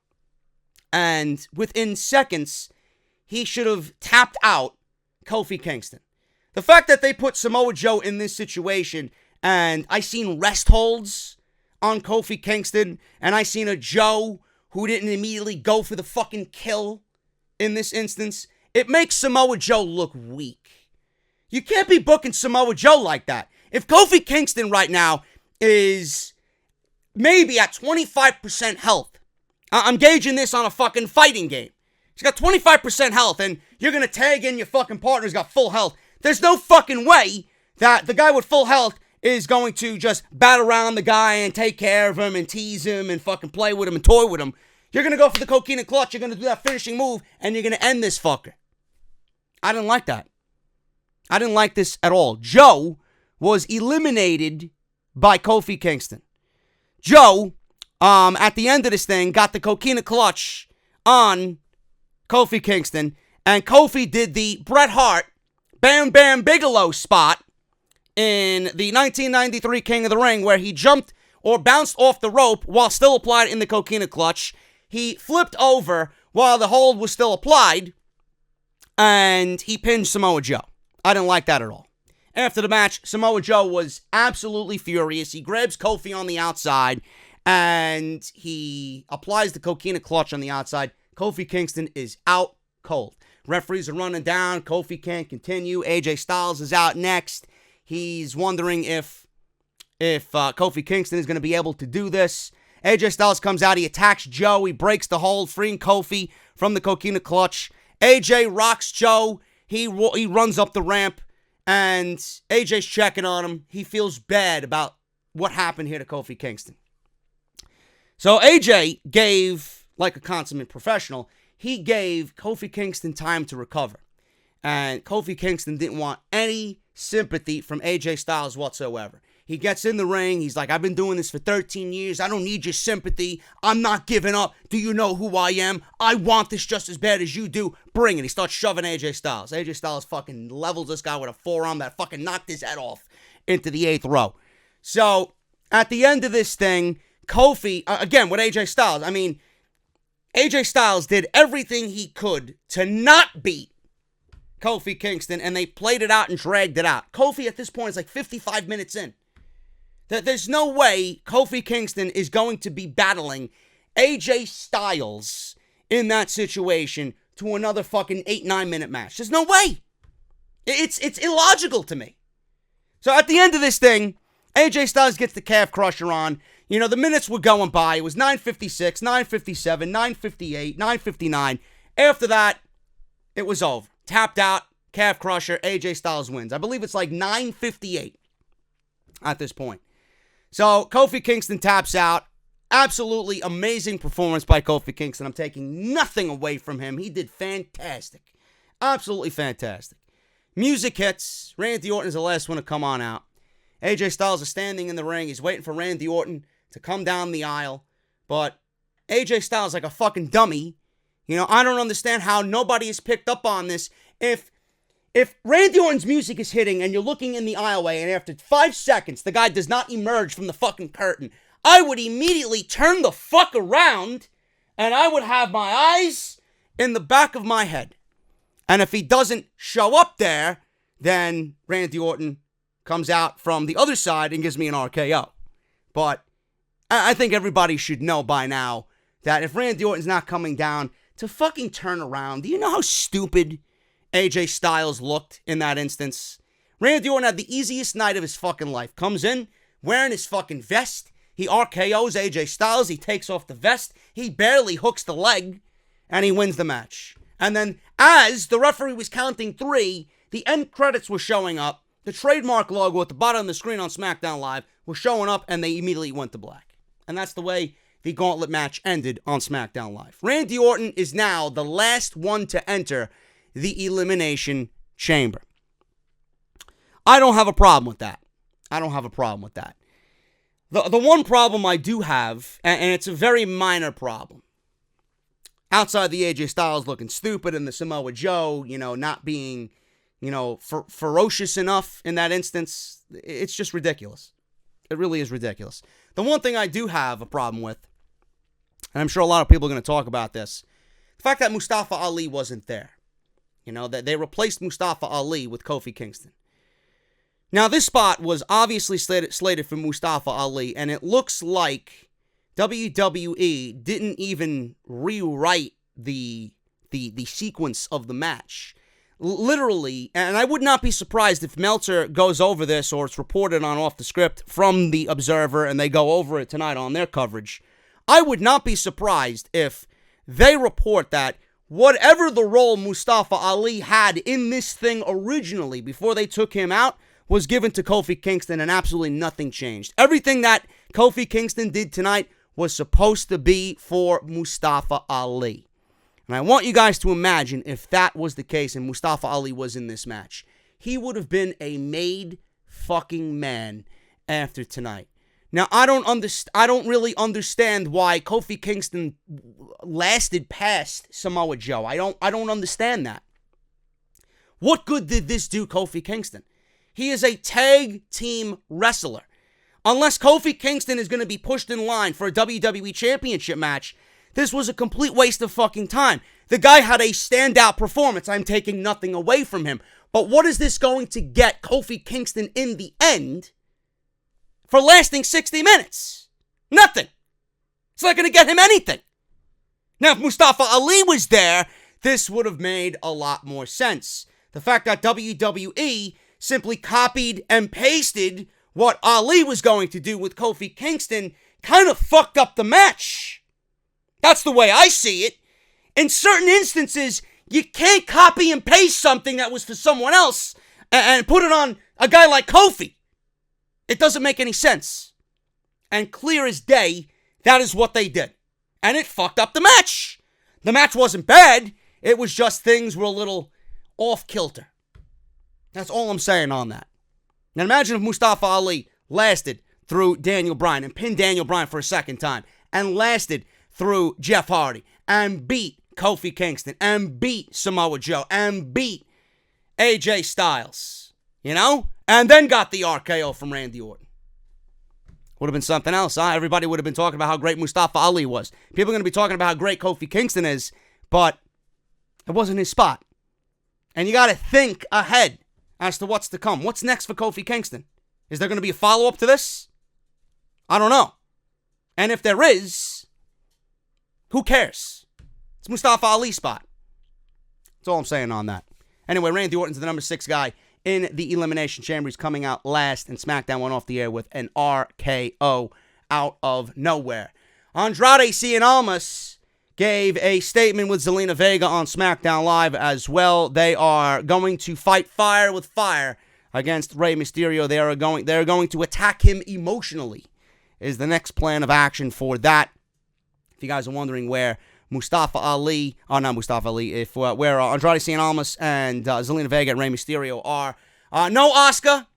and within seconds, he should have tapped out Kofi Kingston. The fact that they put Samoa Joe in this situation, and I seen rest holds on Kofi Kingston, and I seen a Joe who didn't immediately go for the fucking kill in this instance, it makes Samoa Joe look weak. You can't be booking Samoa Joe like that. If Kofi Kingston right now is maybe at 25% health, I'm gauging this on a fucking fighting game. He's got 25% health, and you're going to tag in your fucking partner who's got full health. There's no fucking way that the guy with full health is going to just bat around the guy and take care of him and tease him and fucking play with him and toy with him. You're going to go for the coquina and clutch. You're going to do that finishing move, and you're going to end this fucker. I didn't like that. I didn't like this at all. Joe was eliminated by Kofi Kingston. Joe, at the end of this thing, got the coquina clutch on Kofi Kingston, and Kofi did the Bret Hart Bam Bam Bigelow spot in the 1993 King of the Ring, where he jumped or bounced off the rope while still applied in the coquina clutch. He flipped over while the hold was still applied, and he pinned Samoa Joe. I didn't like that at all. After the match, Samoa Joe was absolutely furious. He grabs Kofi on the outside, and he applies the coquina clutch on the outside. Kofi Kingston is out cold. Referees are running down. Kofi can't continue. AJ Styles is out next. He's wondering if Kofi Kingston is going to be able to do this. AJ Styles comes out. He attacks Joe. He breaks the hold, freeing Kofi from the coquina clutch. AJ rocks Joe. He runs up the ramp, and AJ's checking on him. He feels bad about what happened here to Kofi Kingston. So AJ gave, like a consummate professional, he gave Kofi Kingston time to recover. And Kofi Kingston didn't want any sympathy from AJ Styles whatsoever. He gets in the ring. He's like, I've been doing this for 13 years. I don't need your sympathy. I'm not giving up. Do you know who I am? I want this just as bad as you do. Bring it. He starts shoving AJ Styles. AJ Styles fucking levels this guy with a forearm that fucking knocked his head off into the 8th row. So, at the end of this thing, Kofi, again, with AJ Styles, I mean, AJ Styles did everything he could to not beat Kofi Kingston, and they played it out and dragged it out. Kofi at this point is like 55 minutes in. There's no way Kofi Kingston is going to be battling AJ Styles in that situation to another fucking 8-9 minute match. There's no way. It's illogical to me. So at the end of this thing, AJ Styles gets the calf crusher on. You know, the minutes were going by. It was 9:56, 9:57, 9:58, 9:59. After that, it was over. Tapped out, calf crusher, AJ Styles wins. I believe it's like 9:58 at this point. So, Kofi Kingston taps out. Absolutely amazing performance by Kofi Kingston. I'm taking nothing away from him. He did fantastic. Absolutely fantastic. Music hits. Randy Orton is the last one to come on out. AJ Styles is standing in the ring. He's waiting for Randy Orton to come down the aisle. But AJ Styles, like a fucking dummy. You know, I don't understand how nobody has picked up on this. If Randy Orton's music is hitting and you're looking in the aisleway and after 5 seconds the guy does not emerge from the fucking curtain, I would immediately turn the fuck around and I would have my eyes in the back of my head. And if he doesn't show up there, then Randy Orton comes out from the other side and gives me an RKO. But I think everybody should know by now that if Randy Orton's not coming down, to fucking turn around. Do you know how stupid AJ Styles looked in that instance? Randy Orton had the easiest night of his fucking life. Comes in wearing his fucking vest. He RKOs AJ Styles. He takes off the vest. He barely hooks the leg. And he wins the match. And then as the referee was counting 3, the end credits were showing up. The trademark logo at the bottom of the screen on SmackDown Live was showing up. And they immediately went to black. And that's the way the Gauntlet match ended on SmackDown Live. Randy Orton is now the last one to enter the Elimination Chamber. I don't have a problem with that. The one problem I do have, and it's a very minor problem, outside the AJ Styles looking stupid and the Samoa Joe, not being, ferocious enough in that instance, it's just ridiculous. It really is ridiculous. The one thing I do have a problem with, and I'm sure a lot of people are going to talk about this, the fact that Mustafa Ali wasn't there. That they replaced Mustafa Ali with Kofi Kingston. Now, this spot was obviously slated for Mustafa Ali, and it looks like WWE didn't even rewrite the sequence of the match. Literally, and I would not be surprised if Meltzer goes over this or it's reported on Off the Script from the Observer and they go over it tonight on their coverage. I would not be surprised if they report that whatever the role Mustafa Ali had in this thing originally before they took him out was given to Kofi Kingston and absolutely nothing changed. Everything that Kofi Kingston did tonight was supposed to be for Mustafa Ali. And I want you guys to imagine if that was the case and Mustafa Ali was in this match. He would have been a made fucking man after tonight. Now, I don't really understand why Kofi Kingston lasted past Samoa Joe. I don't understand that. What good did this do Kofi Kingston? He is a tag team wrestler. Unless Kofi Kingston is going to be pushed in line for a WWE Championship match, this was a complete waste of fucking time. The guy had a standout performance. I'm taking nothing away from him. But what is this going to get Kofi Kingston in the end for lasting 60 minutes? Nothing. It's not going to get him anything. Now, if Mustafa Ali was there, this would have made a lot more sense. The fact that WWE simply copied and pasted what Ali was going to do with Kofi Kingston kind of fucked up the match. That's the way I see it. In certain instances, you can't copy and paste something that was for someone else and put it on a guy like Kofi. It doesn't make any sense. And clear as day, that is what they did. And it fucked up the match. The match wasn't bad. It was just things were a little off kilter. That's all I'm saying on that. Now imagine if Mustafa Ali lasted through Daniel Bryan and pinned Daniel Bryan for a second time and lasted through Jeff Hardy and beat Kofi Kingston and beat Samoa Joe and beat AJ Styles, you know? And then got the RKO from Randy Orton. Would have been something else, huh? Everybody would have been talking about how great Mustafa Ali was. People are going to be talking about how great Kofi Kingston is, but it wasn't his spot. And you got to think ahead as to what's to come. What's next for Kofi Kingston? Is there going to be a follow-up to this? I don't know. And if there is, who cares? It's Mustafa Ali's spot. That's all I'm saying on that. Anyway, Randy Orton's the number 6 guy in the Elimination Chamber. He's coming out last, and SmackDown went off the air with an RKO out of nowhere. Andrade Cien Almas gave a statement with Zelina Vega on SmackDown Live as well. They are going to fight fire with fire against Rey Mysterio. They're going to attack him emotionally, is the next plan of action for that. If you guys are wondering where where Andrade Cien Almas and Zelina Vega and Rey Mysterio are. No Asuka.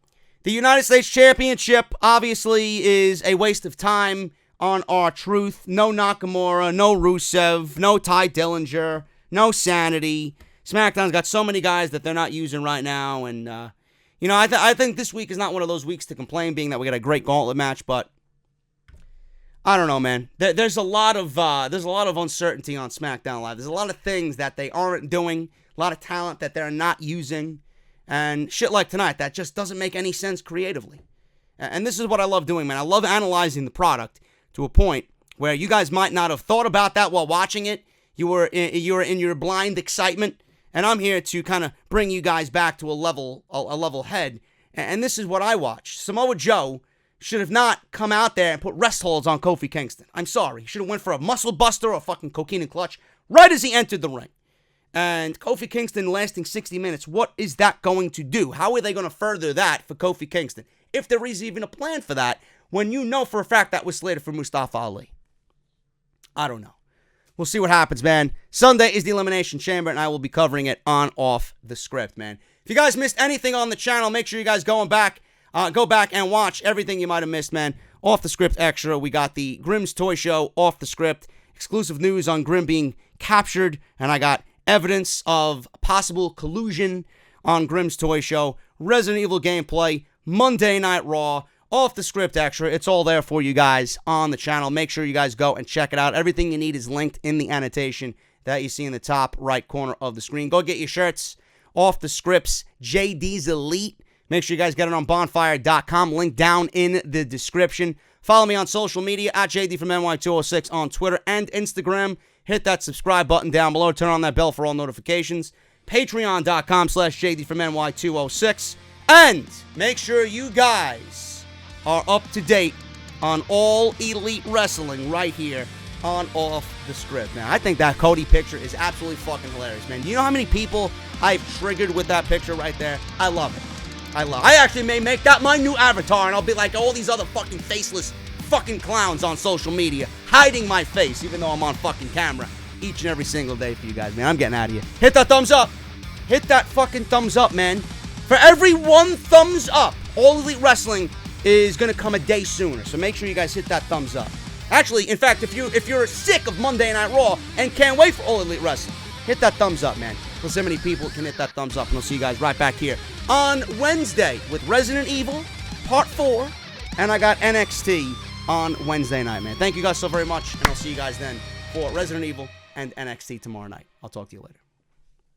The United States Championship obviously is a waste of time on R-Truth. No Nakamura, no Rusev, no Ty Dillinger, no Sanity. SmackDown's got so many guys that they're not using right now, and I think this week is not one of those weeks to complain, being that we got a great Gauntlet match, but I don't know, man. There's a lot of uncertainty on SmackDown Live. There's a lot of things that they aren't doing, a lot of talent that they're not using, and shit like tonight that just doesn't make any sense creatively. And this is what I love doing, man. I love analyzing the product to a point where you guys might not have thought about that while watching it. You were in your blind excitement, and I'm here to kind of bring you guys back to a level head. And this is what I watch. Samoa Joe should have not come out there and put rest holds on Kofi Kingston. I'm sorry. He should have went for a muscle buster or a fucking cocaine and clutch right as he entered the ring. And Kofi Kingston lasting 60 minutes, what is that going to do? How are they going to further that for Kofi Kingston? If there is even a plan for that, when you know for a fact that was slated for Mustafa Ali. I don't know. We'll see what happens, man. Sunday is the Elimination Chamber, and I will be covering it on Off the Script, man. If you guys missed anything on the channel, make sure you guys go back and watch everything you might have missed, man. Off the Script Extra, we got the Grimm's Toy Show Off the Script, exclusive news on Grimm being captured, and I got evidence of possible collusion on Grimm's Toy Show, Resident Evil gameplay, Monday Night Raw, Off the Script Extra. It's all there for you guys on the channel. Make sure you guys go and check it out. Everything you need is linked in the annotation that you see in the top right corner of the screen. Go get your shirts. Off the Scripts, JD's Elite. Make sure you guys get it on bonfire.com. Link down in the description. Follow me on social media at JD from NY206 on Twitter and Instagram. Hit that subscribe button down below. Turn on that bell for all notifications. Patreon.com/JD from NY206. And make sure you guys are up to date on all Elite Wrestling right here on Off the Script. Now, I think that Cody picture is absolutely fucking hilarious, man. Do you know how many people I've triggered with that picture right there? I love it. I actually may make that my new avatar, and I'll be like all these other fucking faceless fucking clowns on social media, hiding my face, even though I'm on fucking camera each and every single day for you guys, man. I'm getting out of here. Hit that thumbs up. Hit that fucking thumbs up, man. For every one thumbs up, All Elite Wrestling is going to come a day sooner. So make sure you guys hit that thumbs up. Actually, in fact, if you're sick of Monday Night Raw and can't wait for All Elite Wrestling, hit that thumbs up, man. Well, so many people can hit that thumbs up, and I'll see you guys right back here on Wednesday with Resident Evil Part 4, and I got NXT on Wednesday night, man. Thank you guys so very much, and I'll see you guys then for Resident Evil and NXT tomorrow night. I'll talk to you later.